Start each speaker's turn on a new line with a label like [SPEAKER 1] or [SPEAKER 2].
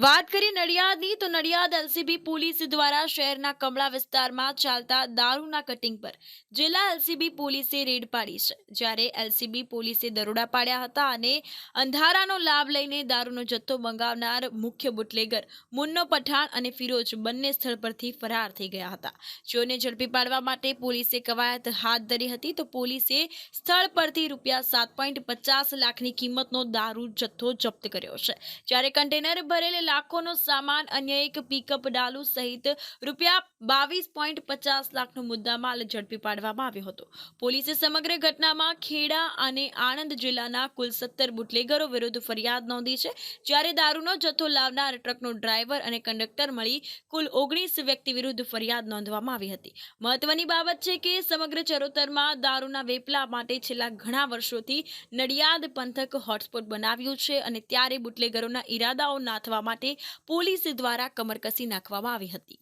[SPEAKER 1] વાત કરીએ નડિયાદની તો નડિયાદ એલસીબી પોલીસ દ્વારા શહેરના કમળા વિસ્તારમાં ચાલતા દારૂના કટિંગ પર જિલ્લા એલસીબી પોલીસે રેડ પાડી છે। જ્યારે એલસીબી પોલીસે દરોડા પાડ્યા હતા અને અંધારાનો લાભ લઈને દારૂનો જથ્થો મંગાવનાર મુખ્ય બુટલેગર મુન્નો પઠાણ અને ફિરોજ બંને સ્થળ પરથી ફરાર થઈ ગયા હતા। જેઓને ઝડપી પાડવા માટે પોલીસે કવાયત હાથ ધરી હતી। તો પોલીસે સ્થળ પરથી ₹7.50 લાખની કિંમતનો દારૂ જથ્થો જપ્ત કર્યો છે। જ્યારે કન્ટેનર ભરેલ લાખોનો સામાન અન્ય એક પિકઅપ ડાલુ સહિત ₹22.50 લાખનો મુદ્દામાલ ઝડપી પાડવામાં આવ્યો હતો। પોલીસે સમગ્ર ઘટનામાં ખેડા અને આણંદ જિલ્લાના કુલ 17 બુટલેગરો વિરુદ્ધ ફરિયાદ નોંધી છે। જ્યારે દારૂનો જથ્થો લાવનાર ટ્રકનો ડ્રાઈવર અને કંડક્ટર મળી કુલ 19 વ્યક્તિ વિરુદ્ધ ફરિયાદ નોંધવામાં આવી હતી। મહત્વની બાબત છે કે સમગ્ર ચરોતરમાં દારૂના વેપલા માટે છેલ્લા ઘણા વર્ષોથી નડિયાદ પંથક હોટસ્પોટ બનાવ્યું છે અને ત્યારે બુટલેગરોના ઈરાદાઓ નાથવા માટે પોલીસ દ્વારા કમર કસી નાખવામાં આવી હતી।